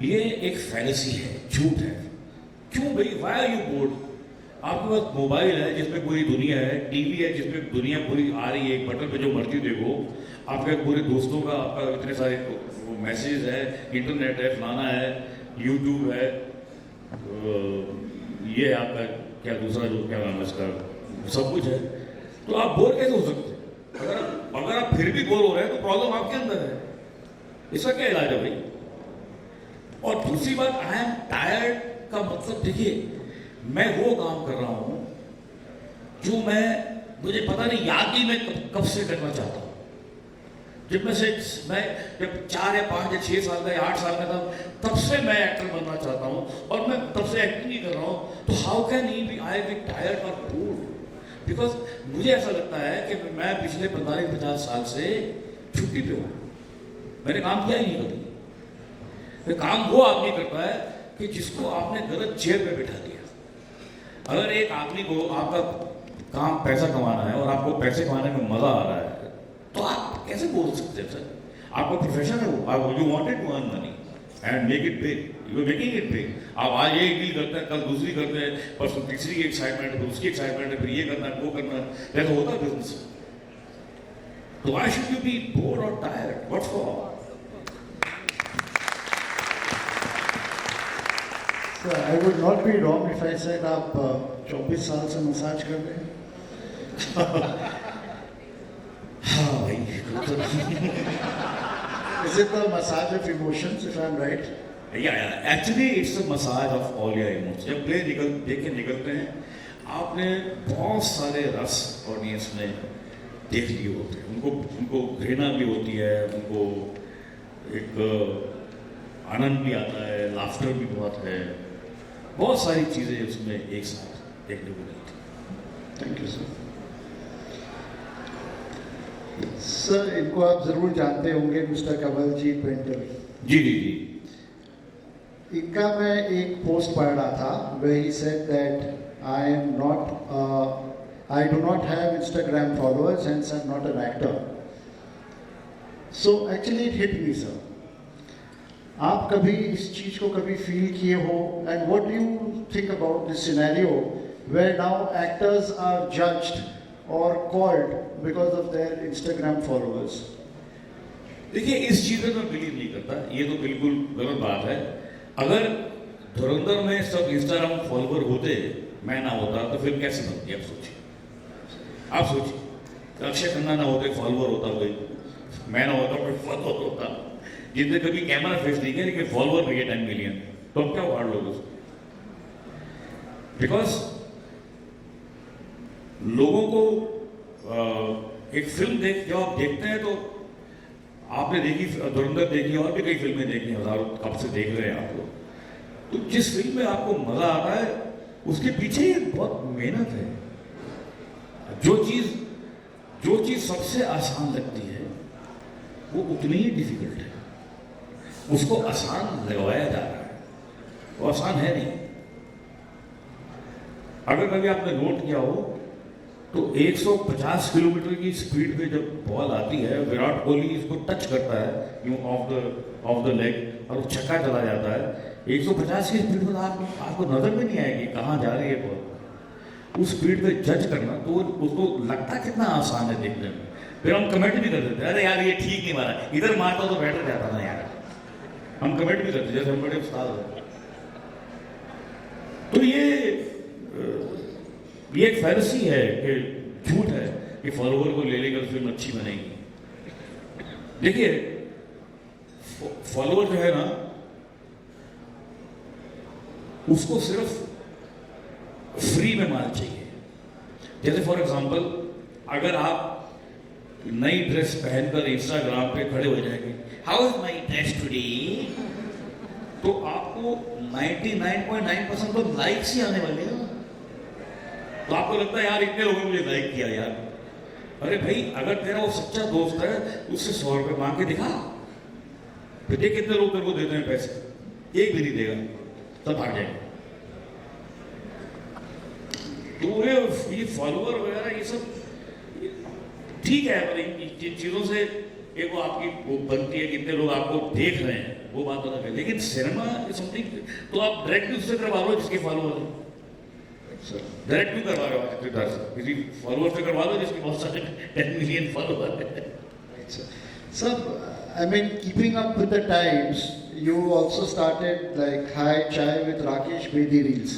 ये एक फैंटेसी है, झूठ है। क्यों भाई, वाई आर यू बोर्ड? आपके पास मोबाइल है जिसमें पूरी दुनिया है, टीवी है जिसमें दुनिया पूरी आ रही है, एक बटन पे जो मर्जी देखो। आपके पूरे दोस्तों का, आपका इतने सारे मैसेज है, इंटरनेट है, फलाना है, यूट्यूब है, ये है आपका क्या दूसरा जो क्या नाम है इसका, सब कुछ है। तो आप बोर कैसे हो सकते हैं? अगर आप फिर भी बोर हो रहे हैं तो प्रॉब्लम आपके अंदर है। इसका क्या इलाज है भाई? और दूसरी बात, आई एम टायर्ड का मतलब देखिए, मैं वो काम कर रहा हूं जो मुझे पता नहीं, याद ही मैं कब से करना चाहता हूं। जब मैं जब 4 या 5 या 6 साल का या 8 साल का था, तब से मैं एक्टर बनना चाहता हूं, और मैं तब से एक्टिंग ही कर रहा हूं। तो how can he be I be tired और बोर्ड? बिकॉज मुझे ऐसा लगता है कि मैं पिछले 45-50 साल से छुट्टी पे हूं, मैंने काम किया ही नहीं कभी। काम वो आदमी करता है कि जिसको आपने गलत चेयर पे बिठा दिया। अगर एक आदमी को आपका काम पैसा कमाना है और आपको पैसे कमाने में मजा आ रहा है, तो आप कैसे बोल सकते हैं सर? आपका प्रोफेशन है वो, आप you wanted to earn money and make it big, you are making it big. आप आज ये डील करते हैं, कल दूसरी करते हैं, परसों तीसरी की एक्साइटमेंट है, फिर उसकी एक्साइटमेंट है, फिर ये करना है, वो करना है, जैसे होता है बिजनेस। तो why should you be bored और tired? What for? So I would not be wrong if I said आप 24 साल से मसाज कर रहे हैं। हाँ भाई। Is it the massage of emotions, if I'm right? Yeah, actually it's a massage of all your emotions. जब play देख के निकलते हैं, आपने बहुत सारे रस ऑडियंस में देख लिए होते हैं। उनको घृणा भी होती है, उनको एक आनंद भी आता है, लाफ्टर भी बहुत है, बहुत सारी चीज़ें उसमें एक साथ देखने को मिलती हैं। Thank you sir. सर, इनको आप जरूर जानते होंगे, मिस्टर कवलजीत पेंटर। जी जी जी। इनका मैं एक पोस्ट पढ़ रहा था, where he said that I do not have Instagram followers, hence I'm not an actor. So actually it hit me, sir. आप कभी इस चीज को कभी फील किए हो? And what do you think about this scenario where now actors are judged और called because of their Instagram followers? देखिए, इस चीज में मैं बिलीव नहीं करता, ये तो बिल्कुल गलत बात है। अगर धुरंधर में सब इंस्टाग्राम फॉलोअर होते, मैं ना होता, तो फिर कैसे बनती? आप सोचिए, अक्षय खन्ना ना होते, फॉलोअर होता कोई, मैं ना होता, कोई फॉलोअर होता, जिसने कभी कैमरा फेस नहीं किया लेकिन फॉलोअर नहीं है 10 मिलियन, तो हम क्या उखाड़ लोगे उसको? बिकॉज लोगों को एक फिल्म जब आप देखते हैं, तो आपने देखी धुरंधर देखी, और भी कई फिल्में देखी, हजारों कब से देख रहे हैं आप लोग, तो जिस फिल्म में आपको मजा आता है उसके पीछे बहुत मेहनत है। जो चीज सबसे आसान लगती है वो उतनी ही डिफिकल्ट है, उसको आसान लगवाया जा रहा है, वो आसान है नहीं। अगर कभी आपने नोट किया हो तो 150 किलोमीटर की स्पीड पे जब बॉल आती है, विराट कोहली इसको टच करता है यूं ऑफ द लेग, और वो छक्का चला जाता है। 150 की स्पीड पर आपको नजर भी नहीं आएगी कहाँ जा रही है बॉल। उस स्पीड पे जज करना, तो उसको लगता कितना आसान है देखने में। फिर हम कमेंट भी कर देते हैं, अरे यार ये ठीक नहीं मारा, इधर मारता तो बेटर जाता ना यार। हम कमेंट भी करते, जैसे हम बड़े उस्ताद हैं। तो ये एक फैंटेसी है कि झूठ है कि फॉलोवर को ले लेकर फिल्म अच्छी बनेगी। देखिए, फॉलोवर जो है ना, उसको सिर्फ फ्री में माल चाहिए। जैसे फॉर एग्जांपल, अगर आप नई ड्रेस पहनकर इंस्टाग्राम पे खड़े हो जाएंगे, how is my dress today, तो आपको 99.9% तो लाइक्स ही आने वाले हैं। तो आपको लगता है यार इतने लोगों ने मुझे लाइक किया यार। अरे भाई, अगर तेरा वो सच्चा दोस्त है, उससे 100 रुपये मांग के दिखा, फिर देख कितने लोग तेरे को देते हैं पैसे। एक भी नहीं देगा, सब भाग जाएंगे। तो ये फॉलोअर वगैरह ये सब ठीक है, पर इन चीजों से एक वो आपकी वो बनती है, कितने लोग आपको देख रहे हैं, वो बात अलग है। लेकिन सिनेमा इज समथिंग, तो आप डायरेक्ट उससे करवा लो जिसके फॉलोअर है। डायरेक्ट क्यों करवा रहे हो आज इतने से? किसी फॉलोअर से करवा लो जिसके बहुत सारे 10 मिलियन फॉलोअर है। Sir, I mean, keeping up with the times, you also started like Hi Chai with Rakesh Bedi reels.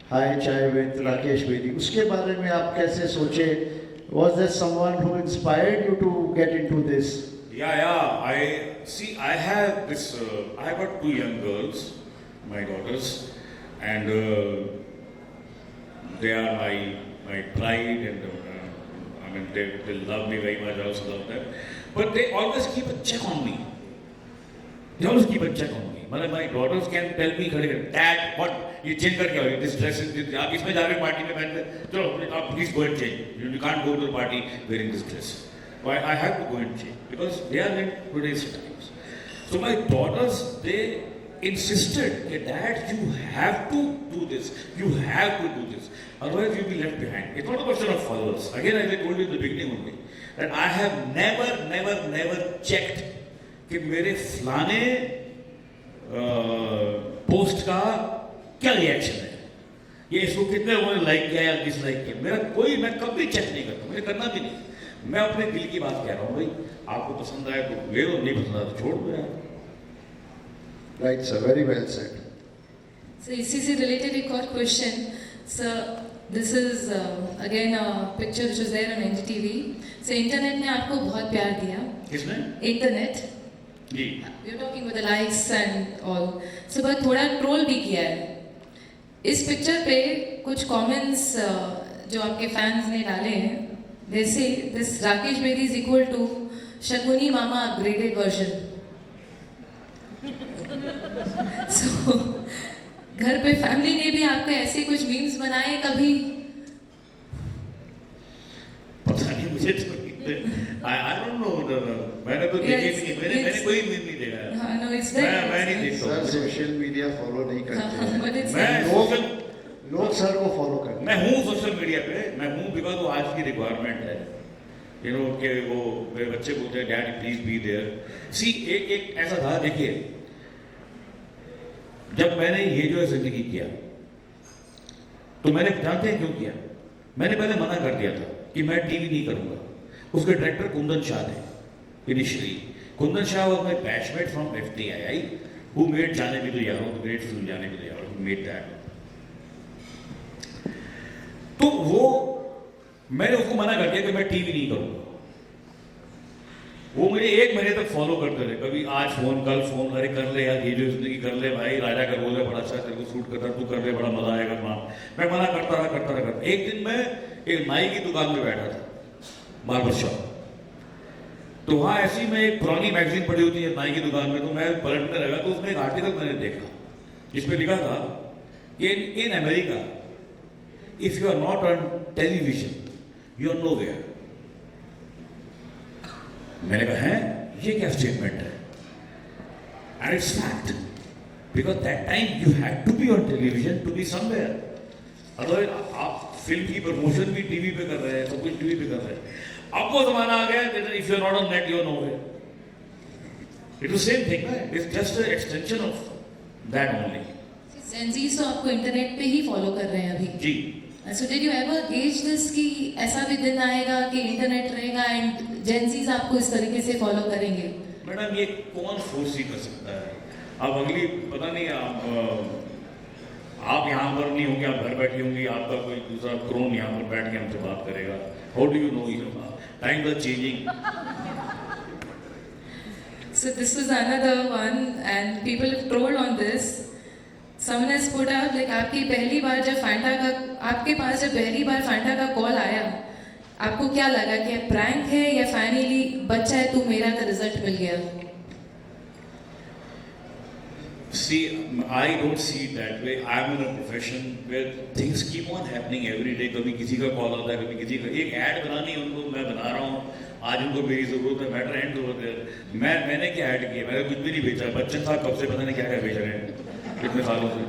Hi Chai with Rakesh Bedi. उसके बारे में आप कैसे सोचे? Was there someone who inspired you to get into this? Yeah. I have this. I have got 2 young girls, my daughters, and they are my pride, and I mean they love me very much. I also love them, but they always keep a check on me. They always keep a check on me. मतलब my daughters can tell me, Dad, what ये change करके आओ, this dress is, आप इसमें जा रहे हो party में पहन के, चलो आप please go and change. You can't go to the party wearing this dress. Why I have to go and change because they are in today's times. So my daughters, they insisted, hey, Dad, you have to do this. You have to do this. Otherwise, you'll be left behind. It's not a question of followers. Again, as I told you in the beginning only, that I have never checked कि मेरे फलाने post का क्या reaction है, ये इसको कितने लोगों ने लाइक किया या डिसलाइक किया। मेरा कोई, मैं कभी चेक नहीं करता, मुझे करना भी नहीं। मैं अपने दिल की बात कह रहा हूँ, भाई आपको पसंद आए तो ले लो, नहीं पसंद आए तो छोड़ दो यार। Right, sir. Very well said. So इसी से related एक और question, sir, this is again a picture which was there on NDTV. So internet ने आपको बहुत प्यार दिया। किसने? इंटरनेट। जी। We are talking about the likes and all. So बस थोड़ा ट्रोल भी किया है। इस पिक्चर पे कुछ comments जो आपके फैंस ने डाले हैं, they say this Rakesh Bedi is equal to Shaguni Mama upgraded version. So घर पे फैमिली ने भी आपको ऐसे कुछ मीम्स बनाए कभी? पता नहीं मुझे तो I don't know, मैंने तो देखे नहीं, मैंने कोई मीम नहीं देखा। हाँ, no, it's very मैं नहीं देखता सर हूँ। सोशल मीडिया फॉलो नहीं करते हैं। But it's मैं सोशल, लोग सर को फॉलो करते मैं हूँ सोशल मीडिया पे, मैं हूँ बिकॉज वो आज की रिक्वायरमेंट है। यू नो कि वो मेरे बच्चे बोलते हैं डैड प्लीज बी देयर। सी एक ऐसा था, देखिए जब मैंने ये जो है जिंदगी किया तो मैंने जानते हैं क्यों किया? मैंने पहले मना कर दिया था कि मैं टीवी नहीं करूंगा। उसके डायरेक्टर कुंदन शाह थे initially. Kundan Shah was my batchmate from FTII who made जाने भी तो यारो, द ग्रेट फिल्म जाने भी तो यारो, हु मेड दैट। तो वो मैंने उसको मना कर दिया कि मैं टीवी नहीं करूंगा। वो मुझे 1 महीने तक फॉलो करते रहे, कभी आज फोन कल फोन, अरे कर ले यार ये जो जिंदगी कर ले भाई, राजा का रोल है बड़ा अच्छा, तेरे को सूट करता, तू कर ले बड़ा मजा आएगा माँ। मैं मना करता रहा। एक दिन मैं एक नाई की दुकान में बैठा था, बार्बर शॉप, तो वहाँ ऐसी मैं एक पुरानी मैगजीन पड़ी होती है नाई की दुकान में, तो मैं पलटने लगा तो उसमें एक आर्टिकल मैंने देखा जिसपे लिखा था कि in America if you are not on television you are nowhere. मैंने कहा है ये क्या स्टेटमेंट है? And it's fact, because that time you had to be on television to be somewhere. Otherwise आप फिल्म की प्रमोशन भी टीवी पे कर रहे हैं, सब कुछ टीवी पे कर रहे हैं। अब वो जमाना आ गया if you are not on net you are nowhere. It is same thing, it's just an extension of that only. Gen Zs तो आपको इंटरनेट पे ही फॉलो कर रहे हैं अभी। जी। So did you ever gauge this कि ऐसा भी दिन आएगा कि इंटरनेट रहेगा एंड Gen Zs आपको इस तरीके से फॉलो करेंगे? मैडम ये कौन फोर्स ही कर सकता है? अब अगली पता नहीं, आप यहाँ पर नहीं होंगे, आप घर बैठी होंगी, आपका कोई दूसरा क्रोन यहाँ पर बैठ के हमसे बात करेगा। How do you know? Times are changing. So this is another one and people have trolled on this. Someone has put out like आपकी पहली बार जब फैंटा का आपके पास जब पहली बार फैंटा का कॉल आया, आपको क्या लगा कि प्रैंक है या फाइनली बच्चा है तू मेरा का रिजल्ट मिल गया? See, I don't see it that way. I'm in a profession where things keep on happening every day. कभी किसी का कॉल आता है, कभी किसी का। एक ऐड बनानी है उनको, मैं बना रहा हूँ, आज उनको मेरी जरूरत है, मैटर एंड जरूरत है। मैंने क्या ऐड किया? मैंने कुछ भी नहीं बेचा। बच्चन साहब कब से पता नहीं क्या क्या बेच रहे हैं कितने सालों से।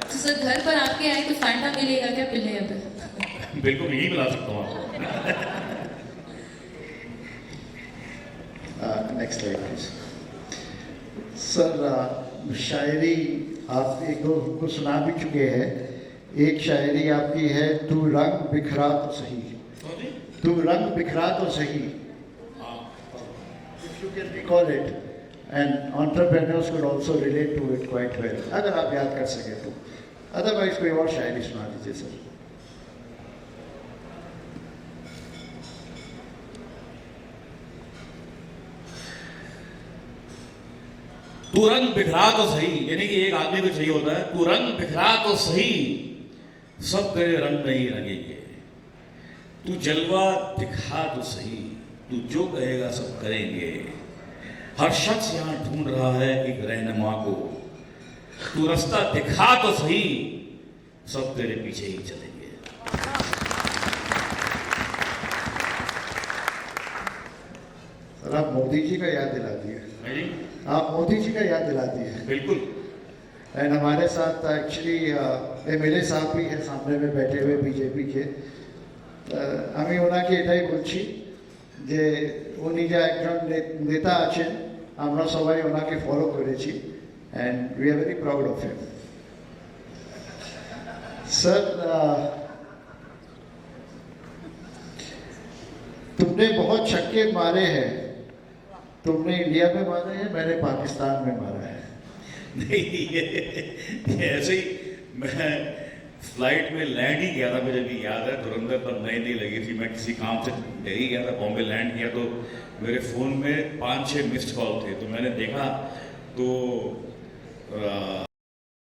तो सर घर पर आपके आए तो फैंटा मिलेगा क्या पिलने पे? बिल्कुल यही मिला सकता हूँ आपको। Next slide please. सर शायरी आप एक दो को सुना भी चुके हैं। एक शायरी आपकी है, तू रंग बिखरा तो सही, तू रंग बिखरा तो सही, if you can recall it, and entrepreneurs could also relate to it quite well, अगर आप याद कर सके तो। अदरवाइज कोई और शायरी सुना दीजिए सर। तू रंग बिखरा तो सही, यानी कि एक आदमी को चाहिए होता है, तू रंग बिखरा तो सही, सब तेरे रंग नहीं रंगेंगे। तू जलवा दिखा तो सही, तू जो कहेगा सब करेंगे। हर शख्स यहां ढूंढ रहा है एक रहनुमा को, तू रास्ता दिखा तो सही, सब तेरे पीछे ही चलेंगे। सर आप मोदी जी का याद दिला दिए, आप मोदी जी का याद दिला दिए। बिल्कुल। एंड हमारे साथ एक्चुअली एमएलए साहब भी हैं सामने में बैठे हुए बीजेपी के। আমি ওনাকে এটাই বলছি যে উনি যে একজন নেতা আছেন, আমরা সবাই ওনাকে ফলো করেছি, and we are very proud of him. Sir तुमने बहुत छक्के मारे हैं, तुमने इंडिया में मारे हैं, मैंने पाकिस्तान में मारा है। नहीं, ये ऐसे ही मैं फ्लाइट में लैंड ही किया था, मुझे भी याद है, धुरंधर पर नई लगी थी, मैं किसी काम से दिल्ली गया था, बॉम्बे लैंड किया, तो मेरे फ़ोन में 5-6 मिस्ड कॉल थे, तो मैंने देखा तो